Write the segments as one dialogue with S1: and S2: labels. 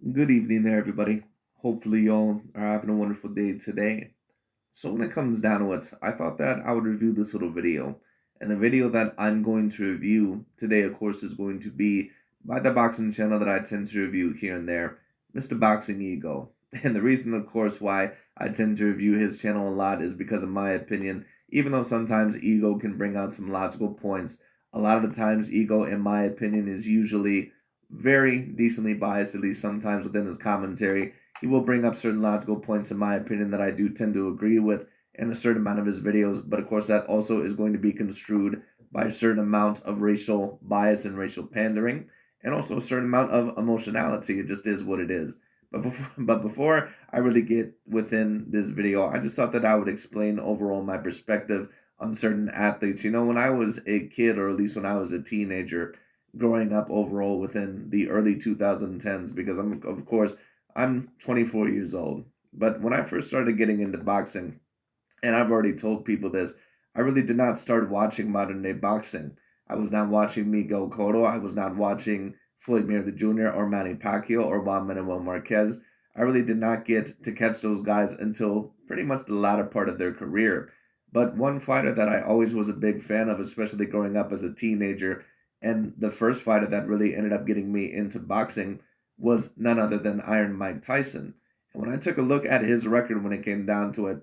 S1: Good evening there, everybody. Hopefully, y'all are having a wonderful day today. So, when it comes down to it, I thought that I would review this little video. And the video that I'm going to review today, of course, is going to be by the boxing channel that I tend to review here and there, Mr. Boxing Ego. And the reason, of course, why I tend to review his channel a lot is because, in my opinion, even though sometimes Ego can bring out some logical points, a lot of the times Ego, in my opinion, is usually very decently biased, at least sometimes within his commentary. He will bring up certain logical points, in my opinion, that I do tend to agree with in a certain amount of his videos, but of course, that also is going to be construed by a certain amount of racial bias and racial pandering, and also a certain amount of emotionality. It just is what it is. But before I really get within this video, I just thought that I would explain overall my perspective on certain athletes. When I was a kid, or at least when I was a teenager, growing up overall within the early 2010s, because I'm 24 years old. But when I first started getting into boxing, and I've already told people this, I really did not start watching modern day boxing. I was not watching Miguel Cotto. I was not watching Floyd Mayweather Jr. or Manny Pacquiao or Juan Manuel Marquez. I really did not get to catch those guys until pretty much the latter part of their career. But one fighter that I always was a big fan of, especially growing up as a teenager, and the first fighter that really ended up getting me into boxing was none other than Iron Mike Tyson. And when I took a look at his record when it came down to it,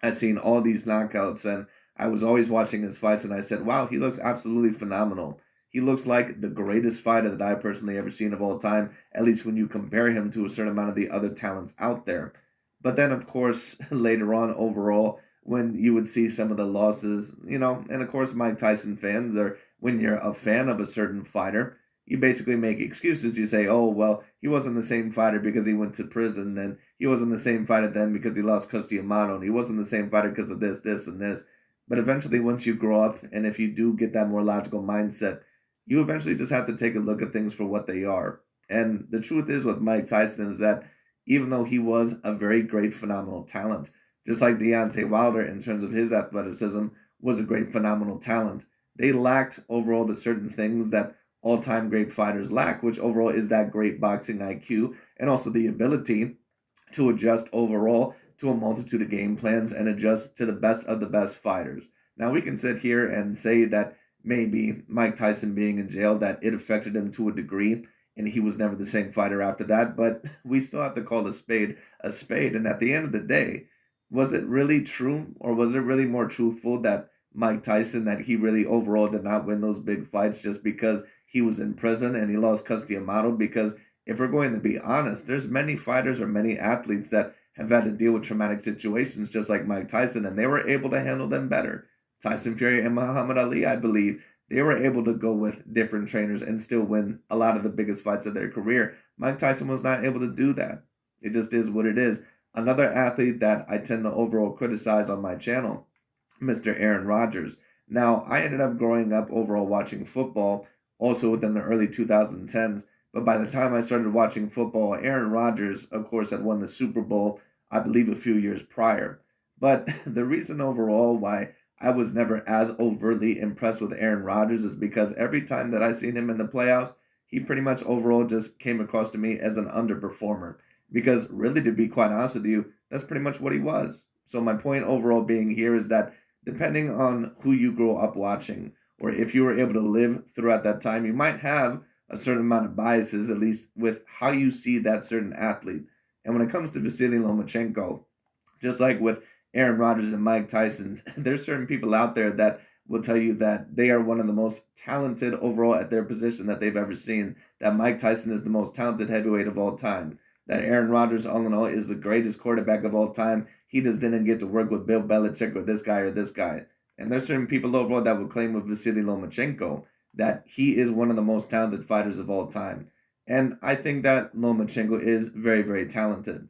S1: I'd seen all these knockouts, and I was always watching his fights, and I said, wow, he looks absolutely phenomenal. He looks like the greatest fighter that I personally ever seen of all time, at least when you compare him to a certain amount of the other talents out there. But then, of course, later on, overall, when you would see some of the losses, and of course, Mike Tyson fans, or when you're a fan of a certain fighter, you basically make excuses. You say, oh, well, he wasn't the same fighter because he went to prison, and he wasn't the same fighter then because he lost Castellano, and he wasn't the same fighter because of this, this, and this. But eventually, once you grow up, and if you do get that more logical mindset, you eventually just have to take a look at things for what they are. And the truth is with Mike Tyson is that even though he was a very great, phenomenal talent, just like Deontay Wilder in terms of his athleticism was a great, phenomenal talent, they lacked overall the certain things that all-time great fighters lack, which overall is that great boxing IQ and also the ability to adjust overall to a multitude of game plans and adjust to the best of the best fighters. Now we can sit here and say that maybe Mike Tyson being in jail, that it affected him to a degree and he was never the same fighter after that, but we still have to call a spade. And at the end of the day, was it really true, or was it really more truthful that Mike Tyson, that he really overall did not win those big fights just because he was in prison and he lost Castellano? Because if we're going to be honest, there's many fighters or many athletes that have had to deal with traumatic situations just like Mike Tyson, and they were able to handle them better. Tyson Fury and Muhammad Ali, I believe, they were able to go with different trainers and still win a lot of the biggest fights of their career. Mike Tyson was not able to do that. It just is what it is. Another athlete that I tend to overall criticize on my channel, Mr. Aaron Rodgers. Now, I ended up growing up overall watching football also within the early 2010s, but by the time I started watching football, Aaron Rodgers, of course, had won the Super Bowl, I believe, a few years prior. But the reason overall why I was never as overtly impressed with Aaron Rodgers is because every time that I seen him in the playoffs, he pretty much overall just came across to me as an underperformer. Because really, to be quite honest with you, that's pretty much what he was. So my point overall being here is that depending on who you grow up watching, or if you were able to live throughout that time, you might have a certain amount of biases, at least with how you see that certain athlete. And when it comes to Vasyl Lomachenko, just like with Aaron Rodgers and Mike Tyson, there's certain people out there that will tell you that they are one of the most talented overall at their position that they've ever seen. That Mike Tyson is the most talented heavyweight of all time. That Aaron Rodgers, all in all, is the greatest quarterback of all time. He just didn't get to work with Bill Belichick or this guy or this guy. And there's certain people overall that would claim with Vasyl Lomachenko that he is one of the most talented fighters of all time. And I think that Lomachenko is very, very talented.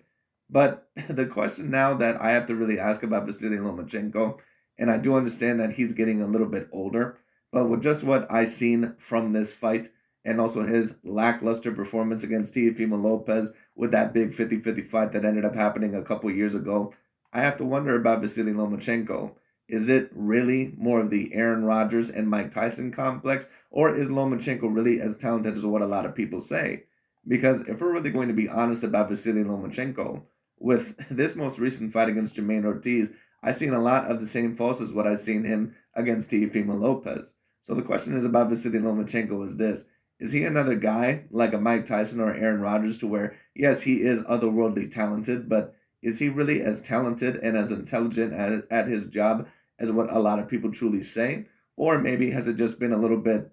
S1: But the question now that I have to really ask about Vasyl Lomachenko, and I do understand that he's getting a little bit older, but with just what I've seen from this fight and also his lackluster performance against Teofimo Lopez with that big 50-50 fight that ended up happening a couple years ago, I have to wonder about Vasyl Lomachenko. Is it really more of the Aaron Rodgers and Mike Tyson complex, or is Lomachenko really as talented as what a lot of people say? Because if we're really going to be honest about Vasyl Lomachenko, with this most recent fight against Jermaine Ortiz, I've seen a lot of the same faults as what I've seen him against Teofimo Lopez. So the question is about Vasyl Lomachenko is this. Is he another guy like a Mike Tyson or Aaron Rodgers to where, yes, he is otherworldly talented, but is he really as talented and as intelligent at his job as what a lot of people truly say? Or maybe has it just been a little bit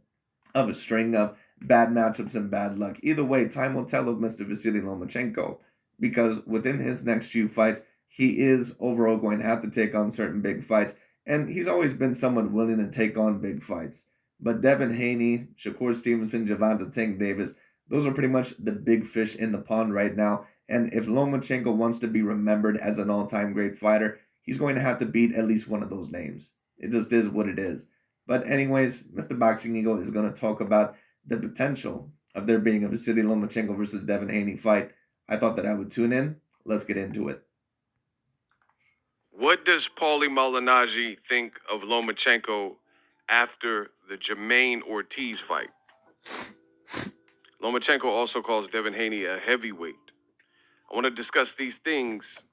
S1: of a string of bad matchups and bad luck? Either way, time will tell of Mr. Vasyl Lomachenko, because within his next few fights, he is overall going to have to take on certain big fights, and he's always been somewhat willing to take on big fights. But Devin Haney, Shakur Stevenson, Gervonta Tank Davis, those are pretty much the big fish in the pond right now. And if Lomachenko wants to be remembered as an all-time great fighter, he's going to have to beat at least one of those names. It just is what it is. But anyways, Mr. Boxing Ego is going to talk about the potential of there being a Vasyl Lomachenko versus Devin Haney fight. I thought that I would tune in. Let's get into it.
S2: What does Paulie Malignaggi think of Lomachenko after the Jermaine Ortiz fight? Lomachenko also calls Devin Haney a heavyweight. I want to discuss these things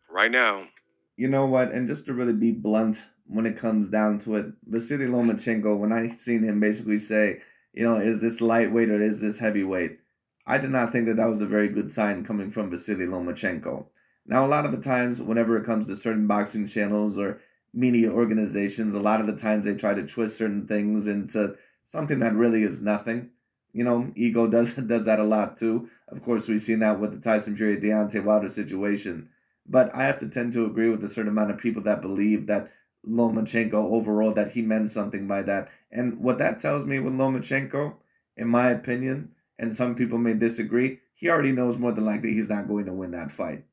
S2: right now.
S1: You know what? And just to really be blunt when it comes down to it, Vasyl Lomachenko, when I seen him basically say, is this lightweight or is this heavyweight? I did not think that that was a very good sign coming from Vasyl Lomachenko. Now, a lot of the times, whenever it comes to certain boxing channels or media organizations, a lot of the times they try to twist certain things into something that really is nothing. Ego does that a lot too. Of course, we've seen that with the Tyson Fury Deontay Wilder situation. But I have to tend to agree with a certain amount of people that believe that Lomachenko overall, that he meant something by that. And what that tells me with Lomachenko, in my opinion, and some people may disagree, he already knows more than likely he's not going to win that fight.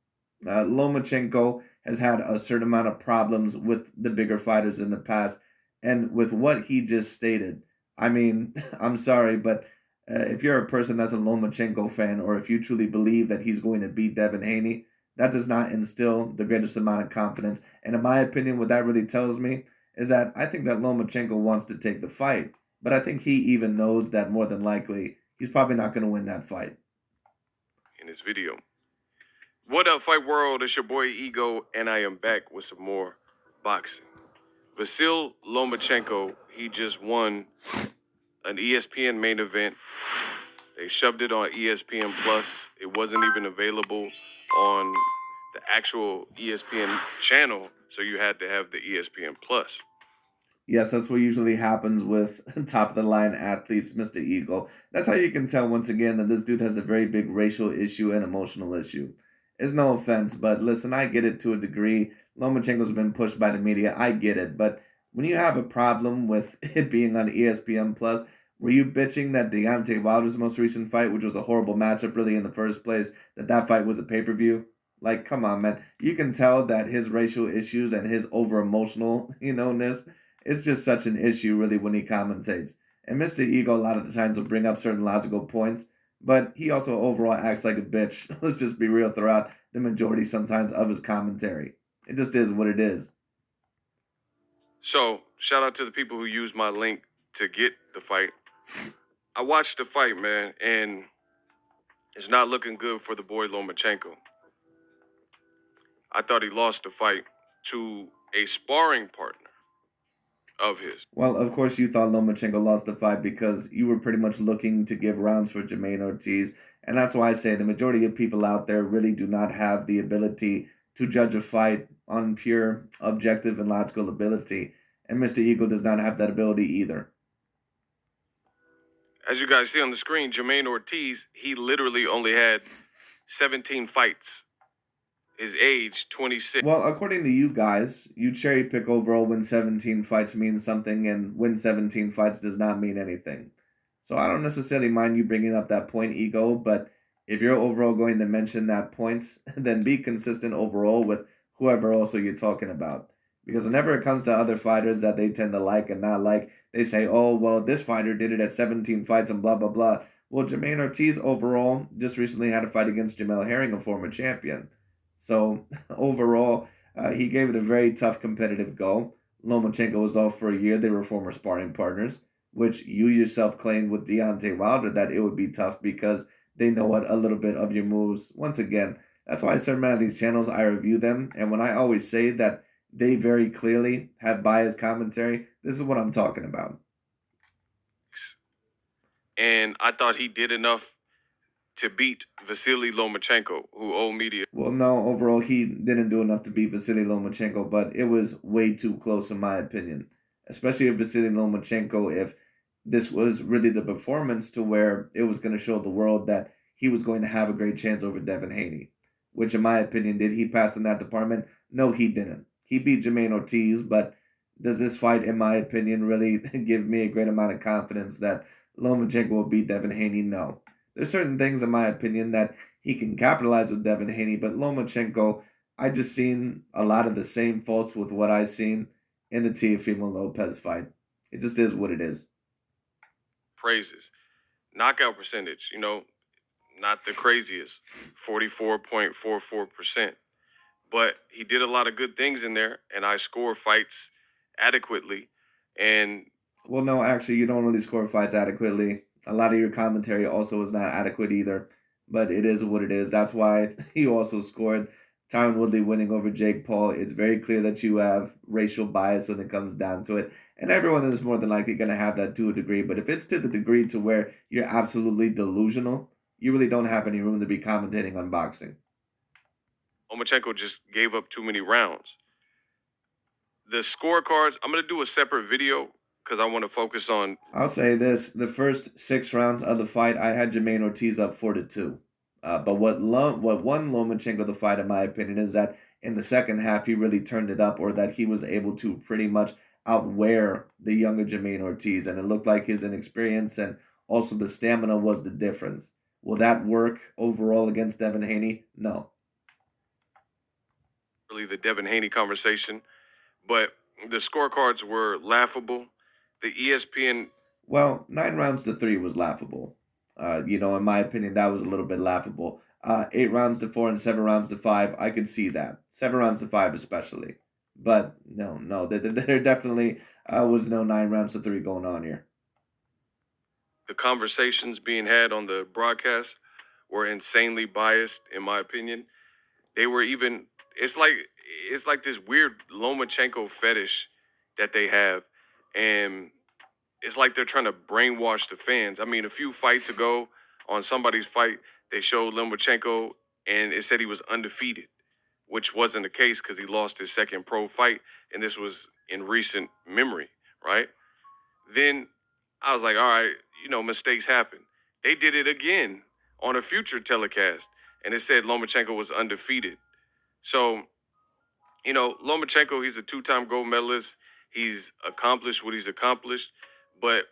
S1: Lomachenko has had a certain amount of problems with the bigger fighters in the past. And with what he just stated, I mean, I'm sorry, but if you're a person that's a Lomachenko fan, or if you truly believe that he's going to beat Devin Haney, that does not instill the greatest amount of confidence. And in my opinion, what that really tells me is that I think that Lomachenko wants to take the fight, but I think he even knows that more than likely he's probably not going to win that fight.
S2: In this video. What up, Fight World? It's your boy Ego, and I am back with some more boxing. Vasyl Lomachenko, he just won an ESPN main event. They shoved it on ESPN Plus. It wasn't even available on the actual ESPN channel, so you had to have the ESPN Plus.
S1: Yes, that's what usually happens with top of the line athletes, Mr. Ego. That's how you can tell once again that this dude has a very big racial issue and emotional issue. It's no offense, but listen, I get it to a degree. Lomachenko's been pushed by the media. I get it. But when you have a problem with it being on ESPN Plus, were you bitching that Deontay Wilder's most recent fight, which was a horrible matchup really in the first place, that fight was a pay-per-view? Like, come on, man. You can tell that his racial issues and his over-emotional, ness, it's just such an issue really when he commentates. And Mr. Ego a lot of the times will bring up certain logical points, but he also overall acts like a bitch. Let's just be real throughout the majority sometimes of his commentary. It just is what it is.
S2: So, shout out to the people who used my link to get the fight. I watched the fight, man, and it's not looking good for the boy Lomachenko. I thought he lost the fight to a sparring partner of his.
S1: Well, of course, you thought Lomachenko lost the fight because you were pretty much looking to give rounds for Jermaine Ortiz. And that's why I say the majority of people out there really do not have the ability to judge a fight on pure objective and logical ability. And Mr. Ego does not have that ability either.
S2: As you guys see on the screen, Jermaine Ortiz, he literally only had 17 fights. His age, 26.
S1: Well, according to you guys, you cherry pick overall win 17 fights means something, and win 17 fights does not mean anything. So I don't necessarily mind you bringing up that point, Ego, but if you're overall going to mention that point, then be consistent overall with whoever also you're talking about. Because whenever it comes to other fighters that they tend to like and not like, they say, oh, well, this fighter did it at 17 fights and blah, blah, blah. Well, Jermaine Ortiz overall just recently had a fight against Jamel Herring, a former champion. So overall, he gave it a very tough competitive go. Lomachenko was off for a year. They were former sparring partners, which you yourself claimed with Deontay Wilder that it would be tough because they know what a little bit of your moves. Once again, that's why certain amount of these channels I review them, and when I always say that they very clearly have biased commentary, this is what I'm talking about.
S2: And I thought he did enough to beat Vasyl Lomachenko, who old media.
S1: Well, no, overall, he didn't do enough to beat Vasyl Lomachenko, but it was way too close, in my opinion. Especially if Vasyl Lomachenko, if this was really the performance to where it was going to show the world that he was going to have a great chance over Devin Haney. Which, in my opinion, did he pass in that department? No, he didn't. He beat Jermaine Ortiz, but does this fight, in my opinion, really give me a great amount of confidence that Lomachenko will beat Devin Haney? No. There's certain things, in my opinion, that he can capitalize with Devin Haney, but Lomachenko, I just seen a lot of the same faults with what I seen in the Teofimo Lopez fight. It just is what it is.
S2: Praises. Knockout percentage, not the craziest, 44.44%. But he did a lot of good things in there, and I score fights adequately. And
S1: Well, no, actually, you don't really score fights adequately. A lot of your commentary also is not adequate either, but it is what it is. That's why you also scored Tyron Woodley winning over Jake Paul. It's very clear that you have racial bias when it comes down to it, and everyone is more than likely going to have that to a degree. But if it's to the degree to where you're absolutely delusional, you really don't have any room to be commentating on boxing.
S2: Lomachenko just gave up too many rounds. The scorecards, I'm going to do a separate video because I want to focus on.
S1: I'll say this: the first 6 rounds of the fight, I had Jermaine Ortiz up 4-2. But what won Lomachenko the fight, in my opinion, is that in the second half he really turned it up, or that he was able to pretty much outwear the younger Jermaine Ortiz, and it looked like his inexperience and also the stamina was the difference. Will that work overall against Devin Haney? No.
S2: Really the Devin Haney conversation, but the scorecards were laughable. The ESPN.
S1: Well, 9 rounds to 3 was laughable. In my opinion, that was a little bit laughable. 8 rounds to 4 and 7 rounds to 5, I could see that. 7 rounds to 5 especially. But no, there definitely was no 9 rounds to 3 going on here.
S2: The conversations being had on the broadcast were insanely biased, in my opinion. They were even. It's like this weird Lomachenko fetish that they have, and it's like they're trying to brainwash the fans. I mean, a few fights ago on somebody's fight, they showed Lomachenko and it said he was undefeated, which wasn't the case because he lost his second pro fight, and this was in recent memory, right? Then I was like, all right, mistakes happen. They did it again on a future telecast, and it said Lomachenko was undefeated. So, Lomachenko, he's a two-time gold medalist. He's accomplished what he's accomplished, but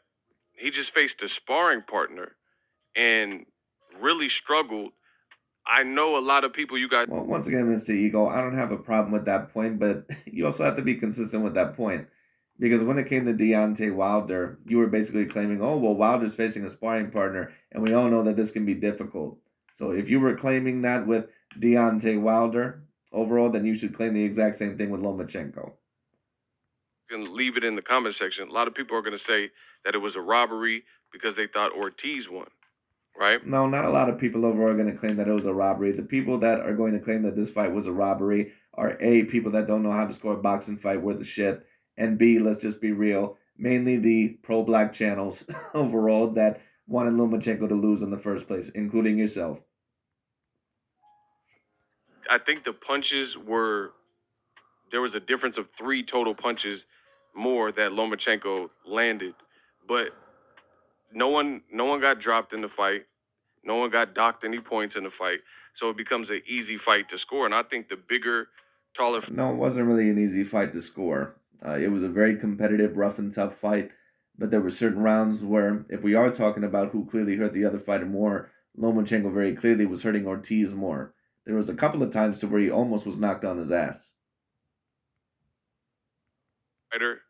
S2: he just faced a sparring partner and really struggled. I know a lot of people, you guys.
S1: Well, once again, Mr. Ego, I don't have a problem with that point, but you also have to be consistent with that point. Because when it came to Deontay Wilder, you were basically claiming, oh, well, Wilder's facing a sparring partner, and we all know that this can be difficult. So if you were claiming that with Deontay Wilder overall, then you should claim the exact same thing with Lomachenko.
S2: Can leave it in the comment section. A lot of people are going to say that it was a robbery because they thought Ortiz won, right?
S1: No, not a lot of people overall are going to claim that it was a robbery. The people that are going to claim that this fight was a robbery are A, people that don't know how to score a boxing fight worth of shit, and B, let's just be real, mainly the pro-black channels overall that wanted Lomachenko to lose in the first place, including yourself.
S2: I think the punches were, there was a difference of 3 total punches more that Lomachenko landed, but no one got dropped in the fight. No one got docked any points in the fight. So it becomes an easy fight to score. And I think the bigger, taller.
S1: No, it wasn't really an easy fight to score. It was a very competitive, rough and tough fight, but there were certain rounds where, if we are talking about who clearly hurt the other fighter more, Lomachenko very clearly was hurting Ortiz more. There was a couple of times to where he almost was knocked on his ass.
S2: Fighter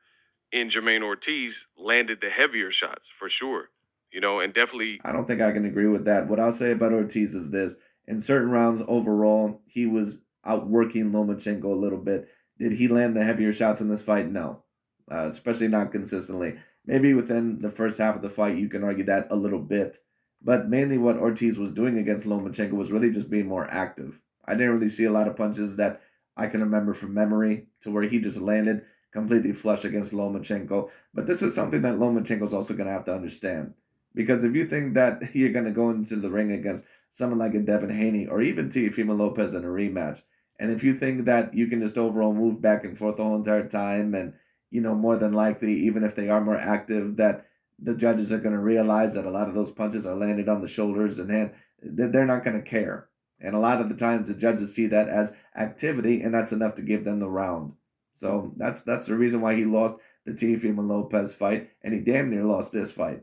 S2: in Jermaine Ortiz landed the heavier shots for sure, and definitely.
S1: I don't think I can agree with that. What I'll say about Ortiz is this. In certain rounds overall, he was outworking Lomachenko a little bit. Did he land the heavier shots in this fight? No. Especially not consistently. Maybe within the first half of the fight, you can argue that a little bit. But mainly what Ortiz was doing against Lomachenko was really just being more active. I didn't really see a lot of punches that I can remember from memory to where he just landed completely flush against Lomachenko. But this is something that Lomachenko's also going to have to understand. Because if you think that you're going to go into the ring against someone like a Devin Haney or even Teofimo Lopez in a rematch, and if you think that you can just overall move back and forth the whole entire time and, more than likely, even if they are more active, that the judges are going to realize that a lot of those punches are landed on the shoulders and hands. They're not going to care. And a lot of the times the judges see that as activity, and that's enough to give them the round. So that's the reason why he lost the Teofimo Lopez fight, and he damn near lost this fight.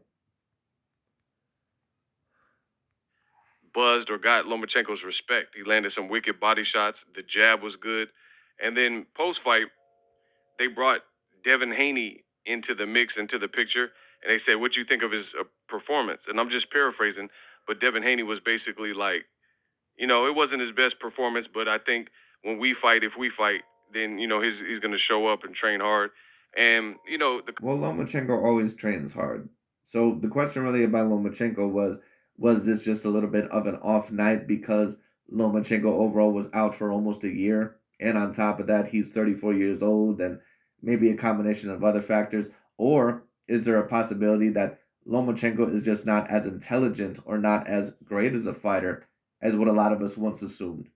S2: Buzzed or got Lomachenko's respect. He landed some wicked body shots. The jab was good. And then post fight, they brought Devin Haney into the mix, into the picture, and they said, "What do you think of his performance?" And I'm just paraphrasing, but Devin Haney was basically like, it wasn't his best performance, but I think when we fight, if we fight, then he's going to show up and train hard. And the
S1: Well, Lomachenko always trains hard. So the question really about Lomachenko was this just a little bit of an off night because Lomachenko overall was out for almost a year, and on top of that, he's 34 years old, and maybe a combination of other factors, or is there a possibility that Lomachenko is just not as intelligent or not as great as a fighter as what a lot of us once assumed?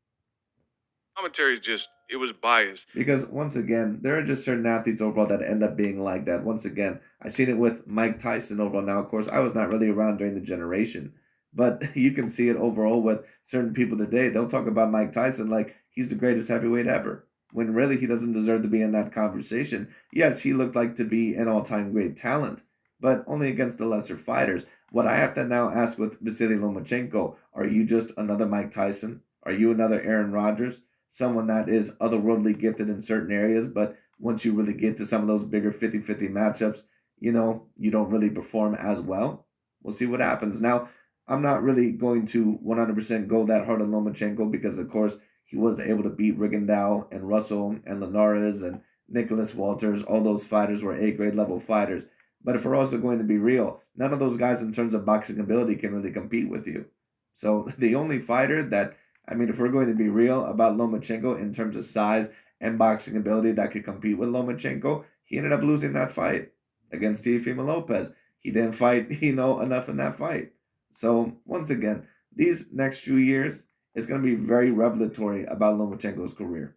S2: commentary is just it was biased.
S1: Because once again, there are just certain athletes overall that end up being like that. Once again, I seen it with Mike Tyson overall. Now, of course, I was not really around during the generation, but you can see it overall with certain people today. They'll talk about Mike Tyson like he's the greatest heavyweight ever, when really he doesn't deserve to be in that conversation. Yes, he looked like to be an all-time great talent, but only against the lesser fighters. What I have to now ask with Vasyl Lomachenko, are you just another Mike Tyson? Are you another Aaron Rodgers? Someone that is otherworldly gifted in certain areas, but once you really get to some of those bigger 50-50 matchups, you don't really perform as well. We'll see what happens. Now, I'm not really going to 100% go that hard on Lomachenko because, of course, he was able to beat Rigondeaux and Russell and Linares and Nicholas Walters. All those fighters were A-grade level fighters. But if we're also going to be real, none of those guys in terms of boxing ability can really compete with you. So the only fighter that if we're going to be real about Lomachenko in terms of size and boxing ability that could compete with Lomachenko, he ended up losing that fight against Teofimo Lopez. He didn't fight, enough in that fight. So once again, these next few years, it's going to be very revelatory about Lomachenko's career.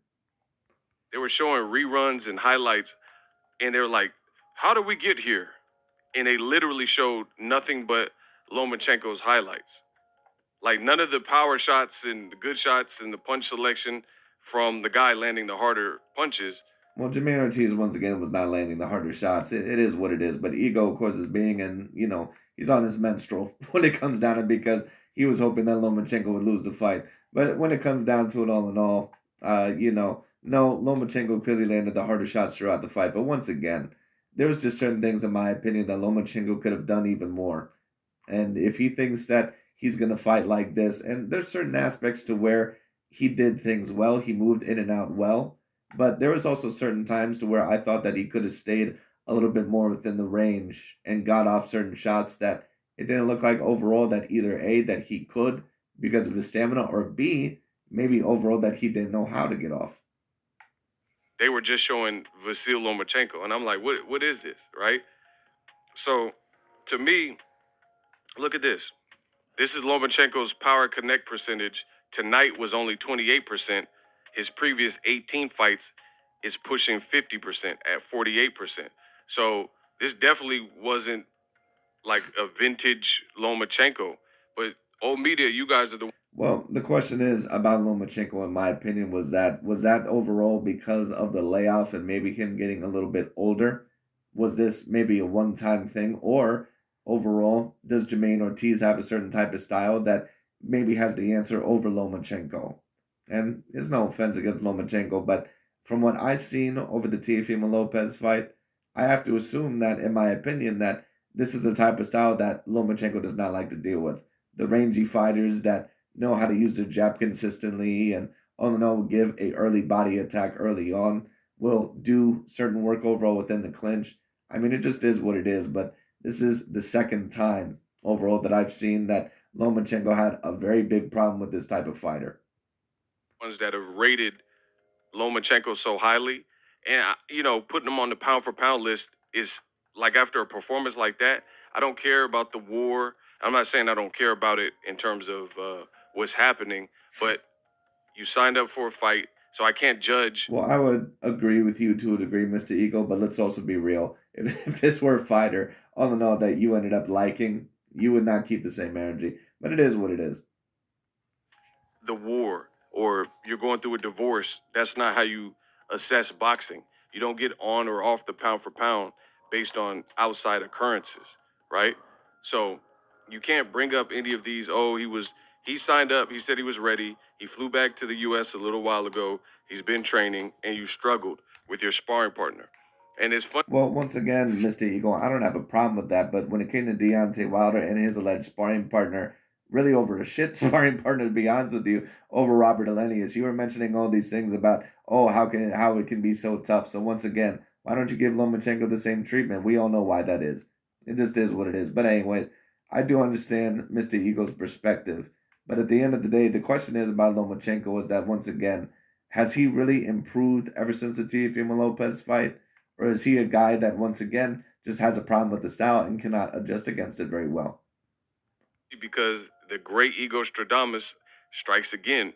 S2: They were showing reruns and highlights, and they were like, "How did we get here?" And they literally showed nothing but Lomachenko's highlights. Like none of the power shots and the good shots and the punch selection from the guy landing the harder punches.
S1: Well, Jermaine Ortiz once again was not landing the harder shots. It is what it is. But ego, of course, is being, and he's on his menstrual when it comes down to it because he was hoping that Lomachenko would lose the fight. But when it comes down to it, all in all, no, Lomachenko clearly landed the harder shots throughout the fight. But once again, there was just certain things, in my opinion, that Lomachenko could have done even more. And if he thinks that he's going to fight like this, and there's certain aspects to where he did things well, he moved in and out well, but there was also certain times to where I thought that he could have stayed a little bit more within the range and got off certain shots that it didn't look like overall that either A, that he could because of his stamina, or B, maybe overall that he didn't know how to get off.
S2: They were just showing Vasyl Lomachenko, and I'm like, what is this, right? So, to me, look at this. This is Lomachenko's power connect percentage. Tonight was only 28%. His previous 18 fights is pushing 50% at 48%. So this definitely wasn't like a vintage Lomachenko. But old media, you guys are the
S1: Well, the question is about Lomachenko, in my opinion, was that overall because of the layoff and maybe him getting a little bit older? Was this maybe a one-time thing, or overall, does Jermaine Ortiz have a certain type of style that maybe has the answer over Lomachenko? And it's no offense against Lomachenko, but from what I've seen over the Teofimo Lopez fight, I have to assume that, in my opinion, that this is the type of style that Lomachenko does not like to deal with. The rangy fighters that know how to use their jab consistently and all in all give a early body attack early on, will do certain work overall within the clinch. It just is what it is, but this is the second time overall that I've seen that Lomachenko had a very big problem with this type of fighter.
S2: Ones that have rated Lomachenko so highly, and putting him on the pound for pound list is like after a performance like that. I don't care about the war. I'm not saying I don't care about it in terms of what's happening, but you signed up for a fight, so I can't judge.
S1: Well, I would agree with you to a degree, Mr. Eagle, but let's also be real. If this were a fighter, all in all, that you ended up liking, you would not keep the same energy. But it is what it is.
S2: The war or you're going through a divorce. That's not how you assess boxing. You don't get on or off the pound for pound based on outside occurrences, right? So you can't bring up any of these. Oh, he signed up. He said he was ready. He flew back to the U.S. a little while ago. He's been training, and you struggled with your sparring partner. And it's fun.
S1: Well, once again, Mr. Eagle, I don't have a problem with that, but when it came to Deontay Wilder and his alleged sparring partner, really over a shit sparring partner, to be honest with you, over Robert Elenius, you were mentioning all these things about, oh, how it can be so tough. So once again, why don't you give Lomachenko the same treatment? We all know why that is. It just is what it is. But anyways, I do understand Mr. Eagle's perspective. But at the end of the day, the question is about Lomachenko is that once again, has he really improved ever since the Teofimo Lopez fight? Or is he a guy that once again just has a problem with the style and cannot adjust against it very well?
S2: Because the great ego Stradamus strikes again.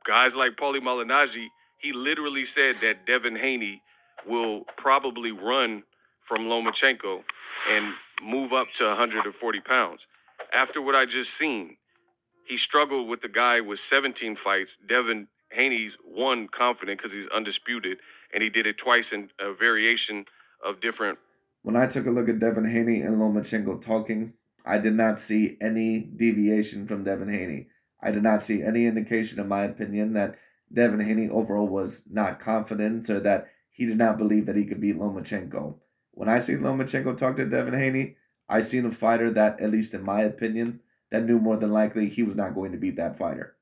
S2: Guys like Paulie Malignaggi, he literally said that Devin Haney will probably run from Lomachenko and move up to 140 pounds. After what I just seen, he struggled with the guy with 17 fights. Devin Haney's won confident because he's undisputed, and he did it twice in a variation of different.
S1: When I took a look at Devin Haney and Lomachenko talking, I did not see any deviation from Devin Haney. I did not see any indication, in my opinion, that Devin Haney overall was not confident or that he did not believe that he could beat Lomachenko. When I see Lomachenko talk to Devin Haney, I seen a fighter that, at least in my opinion, that knew more than likely he was not going to beat that fighter.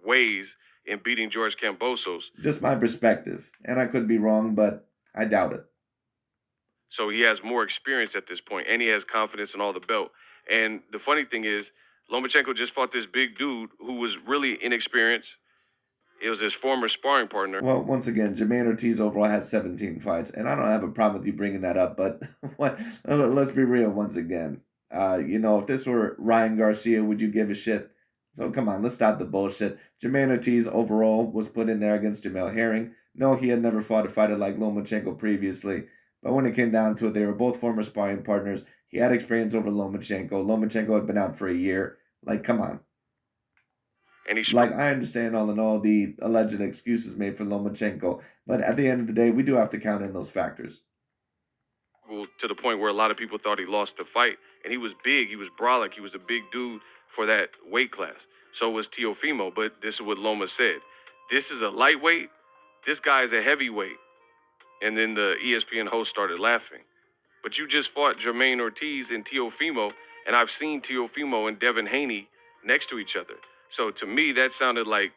S2: Ways in beating George Kambosos.
S1: Just my perspective, and I could be wrong, but I doubt it.
S2: So he has more experience at this point, and he has confidence in all the belt. And the funny thing is, Lomachenko just fought this big dude who was really inexperienced. It was his former sparring partner.
S1: Well, once again, Jermaine Ortiz overall has 17 fights, and I don't have a problem with you bringing that up, but what, let's be real once again. If this were Ryan Garcia, would you give a shit? So come on, let's stop the bullshit. Jermaine Ortiz overall was put in there against Jamel Herring. No, he had never fought a fighter like Lomachenko previously, but when it came down to it, they were both former sparring partners. He had experience over Lomachenko. Lomachenko had been out for a year. Like, come on.
S2: And he
S1: Like, I understand all in all the alleged excuses made for Lomachenko, but at the end of the day, we do have to count in those factors.
S2: to the point where a lot of people thought he lost the fight. And he was big. He was brolic. He was a big dude for that weight class. So was Teofimo. But this is what Loma said. This is a lightweight. This guy is a heavyweight. And then the ESPN host started laughing. But you just fought Jermaine Ortiz and Teofimo, and I've seen Teofimo and Devin Haney next to each other. So to me, that sounded like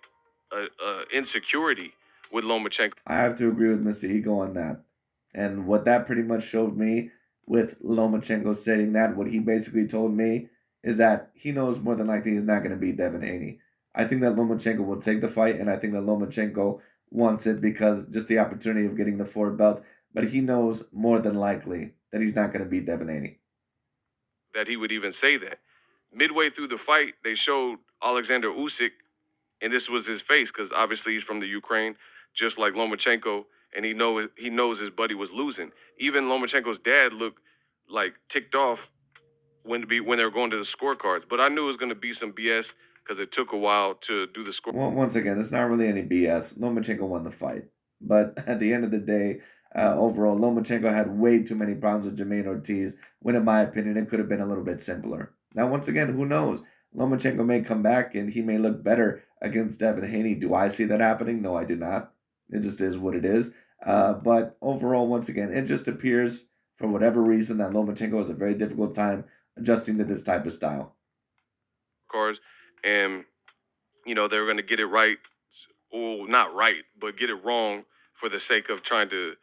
S2: a insecurity with Lomachenko.
S1: I have to agree with Mr. Ego on that. And what that pretty much showed me with Lomachenko stating that, what he basically told me is that he knows more than likely he's not going to beat Devin Haney. I think that Lomachenko will take the fight, and I think that Lomachenko wants it because just the opportunity of getting the four belts, but he knows more than likely that he's not going to beat Devin Haney.
S2: That he would even say that. Midway through the fight, they showed Alexander Usyk, and this was his face because obviously he's from the Ukraine, just like Lomachenko, and he knows his buddy was losing. Even Lomachenko's dad looked like ticked off when they were going to the scorecards. But I knew it was going to be some BS because it took a while to do the score.
S1: Well, once again, it's not really any BS. Lomachenko won the fight. But at the end of the day, overall, Lomachenko had way too many problems with Jermaine Ortiz, when in my opinion, it could have been a little bit simpler. Now, once again, who knows? Lomachenko may come back and he may look better against Devin Haney. Do I see that happening? No, I do not. It just is what it is. But overall, once again, it just appears, for whatever reason, that Lomachenko has a very difficult time adjusting to this type of style.
S2: Cards, and they were going to get it right, or not right, but get it wrong for the sake of trying to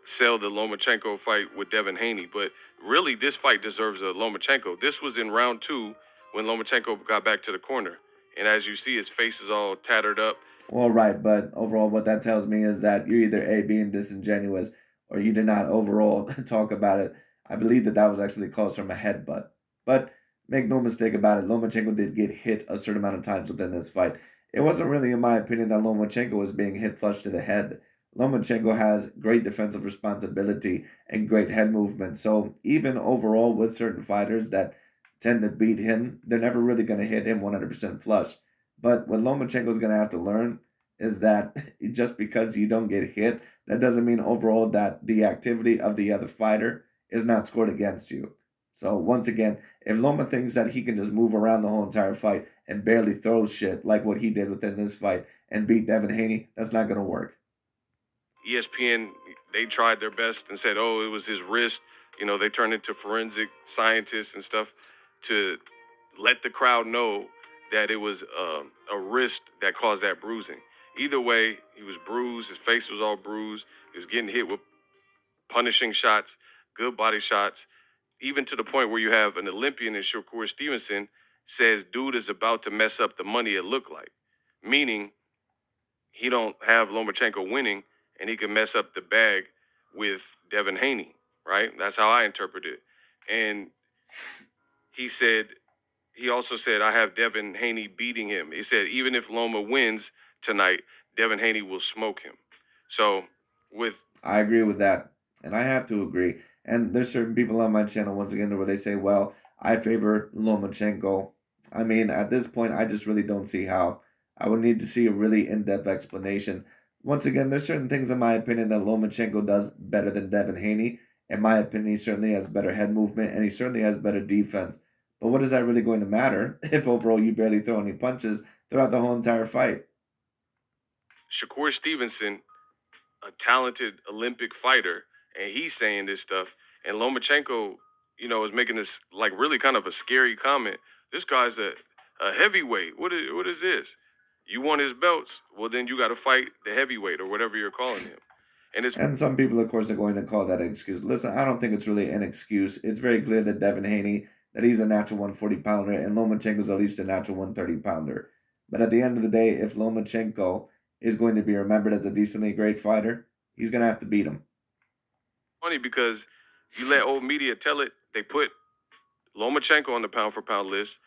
S2: sell the Lomachenko fight with Devin Haney, but really this fight deserves a Lomachenko. This was in round 2 when Lomachenko got back to the corner. And as you see, his face is all tattered up.
S1: Well, right, but overall, what that tells me is that you're either A, being disingenuous, or you did not overall talk about it. I believe that that was actually caused from a headbutt. But make no mistake about it, Lomachenko did get hit a certain amount of times within this fight. It wasn't really, in my opinion, that Lomachenko was being hit flush to the head. Lomachenko has great defensive responsibility and great head movement. So even overall, with certain fighters that tend to beat him, they're never really going to hit him 100% flush. But what Lomachenko's going to have to learn is that just because you don't get hit, that doesn't mean overall that the activity of the other fighter is not scored against you. So once again, if Loma thinks that he can just move around the whole entire fight and barely throw shit like what he did within this fight and beat Devin Haney, that's not going to work.
S2: ESPN, they tried their best and said, oh, it was his wrist. You know, they turned into forensic scientists and stuff to let the crowd know that it was a wrist that caused that bruising. Either way, he was bruised. His face was all bruised. He was getting hit with punishing shots, good body shots, even to the point where you have an Olympian in Shakur Stevenson says dude is about to mess up the money it looked like, meaning he don't have Lomachenko winning and he can mess up the bag with Devin Haney, right? That's how I interpret it. And he also said, I have Devin Haney beating him. He said, even if Loma wins tonight, Devin Haney will smoke him. So with
S1: I agree with that. And I have to agree. And there's certain people on my channel, once again, where they say, well, I favor Lomachenko. I mean, at this point, I just really don't see how. I would need to see a really in-depth explanation. Once again, there's certain things, in my opinion, that Lomachenko does better than Devin Haney. In my opinion, he certainly has better head movement, and he certainly has better defense. But what is that really going to matter if overall you barely throw any punches throughout the whole entire fight?
S2: Shakur Stevenson, a talented Olympic fighter, and he's saying this stuff. And Lomachenko, is making this like really kind of a scary comment. This guy's a heavyweight. What is this? You want his belts? Well, then you got to fight the heavyweight or whatever you're calling him. And it's
S1: And some people, of course, are going to call that an excuse. Listen, I don't think it's really an excuse. It's very clear that Devin Haney, that he's a natural 140 pounder, and Lomachenko's at least a natural 130 pounder. But at the end of the day, if Lomachenko is going to be remembered as a decently great fighter, he's going to have to beat him.
S2: funny because you let old media tell it. They put Lomachenko on the pound for pound list,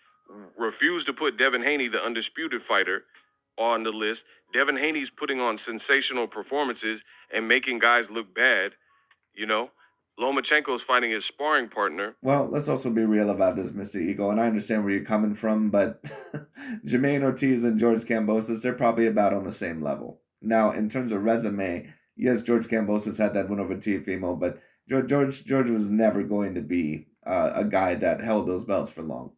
S2: refused to put Devin Haney, the undisputed fighter, on the list. Devin Haney's putting on sensational performances and making guys look bad. You know, Lomachenko's fighting his sparring partner.
S1: Well, let's also be real about this, Mr. Ego, and I understand where you're coming from, but Jermaine Ortiz and George Kambosos, they're probably about on the same level. Now, in terms of resume, yes, George Kambosos had that win over Teofimo, but George was never going to be a guy that held those belts for long.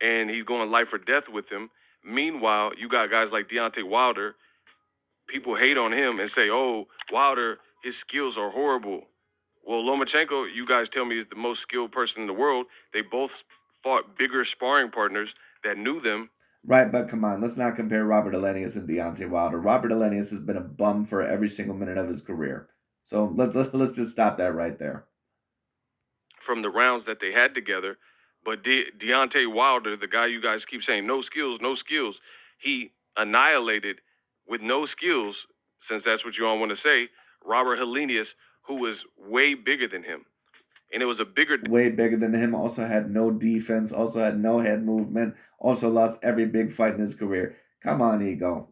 S2: And he's going life or death with him. Meanwhile, you got guys like Deontay Wilder. People hate on him and say, oh, Wilder, his skills are horrible. Well, Lomachenko, you guys tell me, is the most skilled person in the world. They both fought bigger sparring partners that knew them.
S1: Right, but come on, let's not compare Robert Elenius and Deontay Wilder. Robert Elenius has been a bum for every single minute of his career. So let's just stop that right there.
S2: From the rounds that they had together. But Deontay Wilder, the guy you guys keep saying, no skills, no skills, he annihilated with no skills, since that's what you all want to say, Robert Helenius, who was way bigger than him. And it was a bigger...
S1: Way bigger than him, also had no defense, also had no head movement, also lost every big fight in his career. Come on, Ego.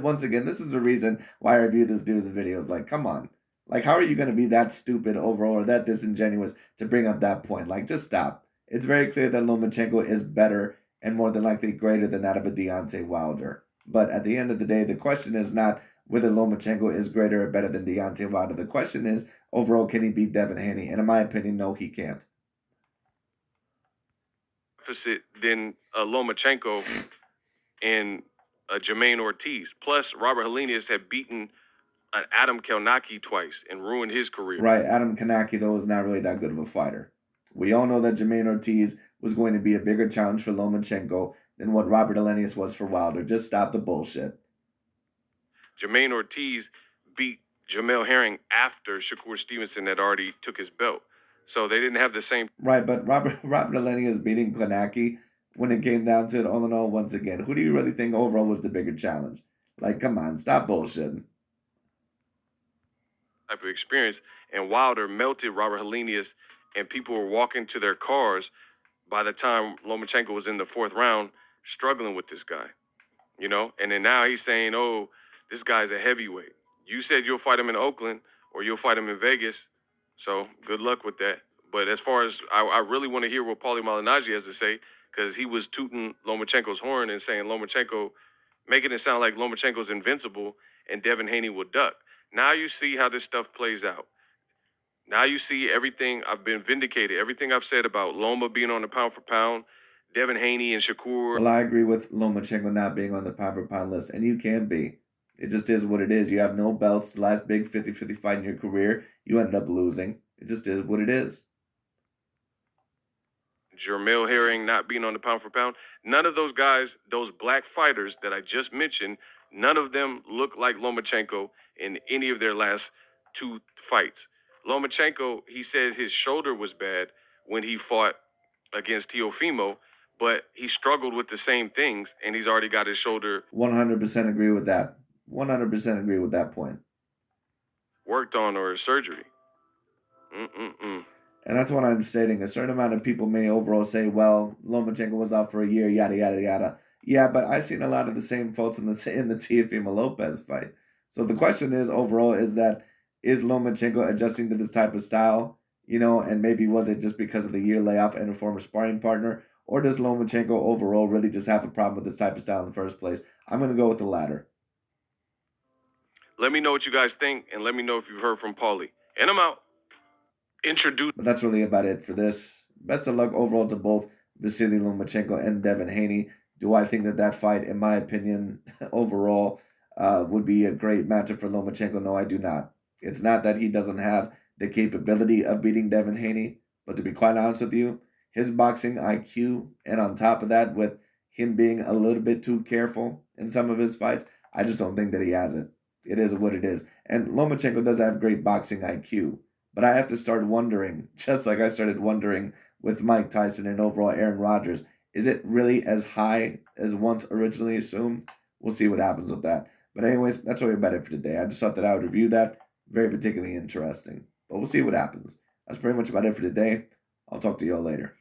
S1: Once again, this is the reason why I review this dude's videos. Like, come on. Like, how are you going to be that stupid overall or that disingenuous to bring up that point? Like, just stop. It's very clear that Lomachenko is better and more than likely greater than that of a Deontay Wilder. But at the end of the day, the question is not whether Lomachenko is greater or better than Deontay Wilder. The question is, overall, can he beat Devin Haney? And in my opinion, no, he can't.
S2: Than Lomachenko and Jermaine Ortiz. Plus, Robert Helenius had beaten Adam Kelnacki twice and ruined his career.
S1: Right, Adam Kanaki, though, is not really that good of a fighter. We all know that Jermaine Ortiz was going to be a bigger challenge for Lomachenko than what Robert Elenius was for Wilder. Just stop the bullshit.
S2: Jermaine Ortiz beat Jamel Herring after Shakur Stevenson had already took his belt. So they didn't have the same.
S1: Right, but Robert Eleni is beating Konaki when it came down to it all in all once again. Who do you really think overall was the bigger challenge? Like, come on, stop bullshitting.
S2: Type of experience, and Wilder melted Robert Helenius, and people were walking to their cars by the time Lomachenko was in the fourth round, struggling with this guy, you know? And then now he's saying, oh, this guy's a heavyweight. You said you'll fight him in Oakland or you'll fight him in Vegas. So good luck with that. But as far as I really want to hear what Paulie Malignaggi has to say, because he was tooting Lomachenko's horn and saying Lomachenko, making it sound like Lomachenko's invincible and Devin Haney will duck. Now you see how this stuff plays out. Now you see everything. I've been vindicated. Everything I've said about Loma being on the pound for pound, Devin Haney and Shakur.
S1: Well, I agree with Lomachenko not being on the pound for pound list, and you can be. It just is what it is. You have no belts. The last big 50-50 fight in your career, you ended up losing. It just is what it is.
S2: Jamel Herring not being on the pound for pound. None of those guys, those black fighters that I just mentioned, none of them look like Lomachenko in any of their last two fights. Lomachenko, he says his shoulder was bad when he fought against Teofimo, but he struggled with the same things, and he's already got his shoulder
S1: 100% agree with that. 100% agree with that point.
S2: worked on or surgery. Mm-mm-mm.
S1: And that's what I'm stating. A certain amount of people may overall say, well, Lomachenko was out for a year, yada, yada, yada. Yeah, but I've seen a lot of the same faults in the Teofimo Lopez fight. So the question is, overall, is Lomachenko adjusting to this type of style? You know, and maybe was it just because of the year layoff and a former sparring partner? Or does Lomachenko overall really just have a problem with this type of style in the first place? I'm going to go with the latter.
S2: Let me know what you guys think, and let me know if you've heard from Paulie. And I'm out.
S1: But that's really about it for this. Best of luck overall to both Vasyl Lomachenko and Devin Haney. Do I think that fight, in my opinion, overall, would be a great matchup for Lomachenko? No, I do not. It's not that he doesn't have the capability of beating Devin Haney, but to be quite honest with you, his boxing IQ, and on top of that, with him being a little bit too careful in some of his fights, I just don't think that he has it. It is what it is. And Lomachenko does have great boxing IQ. But I have to start wondering, just like I started wondering with Mike Tyson and overall Aaron Rodgers, is it really as high as once originally assumed? We'll see what happens with that. But anyways, that's really about it for today. I just thought that I would review that. Very particularly interesting. But we'll see what happens. That's pretty much about it for today. I'll talk to you all later.